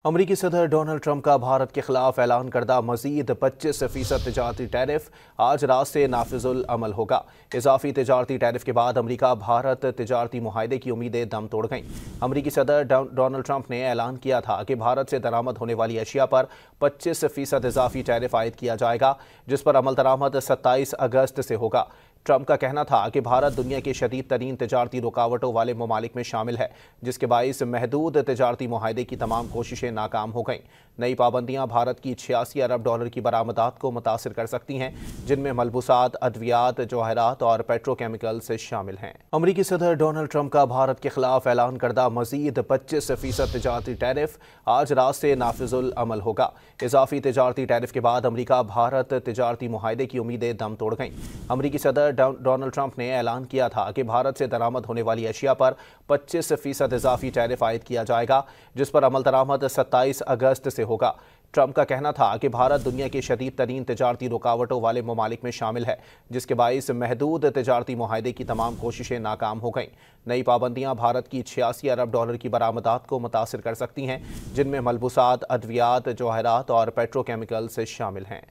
अमरीकी सदर Donald Trump का भारत के खिलाफ ऐलान करदा मजीद 25% तजारती टैरिफ आज रात से नाफिजुल अमल होगा। इजाफी तजारती टैरिफ के बाद अमरीका भारत तजारती मुआहदे की उम्मीदें दम तोड़ गईं। अमरीकी सदर डोनाल्ड ट्रंप ने ऐलान किया था कि भारत से दरामद होने वाली अशिया पर 25% इजाफी टैरिफ आयद किया जाएगा, जिस पर अमल दरामद 27 अगस्त से होगा। ट्रंप का कहना था कि भारत दुनिया की शदीद तरीन तजारती रुकावटों वाले ममालिक में शामिल है, जिसके बाइस महदूद तजारती मुआहदे की तमाम कोशिशें नाकाम हो गईं। नई पाबंदियां भारत की 86 अरब डॉलर की बरामदात को मुतासिर कर सकती हैं, जिनमें मलबूसात, अद्वियात, जवाहरात और पेट्रोकेमिकल्स शामिल हैं। अमरीकी सदर डोनाल्ड ट्रंप का भारत के खिलाफ ऐलान करदा मजीद 25% तजारती टैरिफ आज रात से नाफिजुल अमल होगा। इजाफी तजारती टैरिफ के बाद अमरीका भारत तजारती मुआहदे की उम्मीदें दम तोड़ गईं। अमरीकी सदर डोनाल्ड ट्रंप ने ऐलान किया था कि भारत से दरामद होने वाली अशिया पर 25% इजाफी टैरिफ आयद किया जाएगा, जिस पर अमल दरामद 27 अगस्त से होगा। ट्रंप का कहना था कि भारत दुनिया की शदीद तरीन तजारती रुकावटों वाले ममालिक में शामिल है, जिसके बाइस महदूद तजारती मुआहदे की तमाम कोशिशें नाकाम हो गईं। नई पाबंदियां भारत की 86 अरब डॉलर की बरामदात को मुतासिर कर सकती हैं, जिनमें मलबूसात, अद्वियात, जवाहरात और पेट्रोकेमिकल्स शामिल हैं।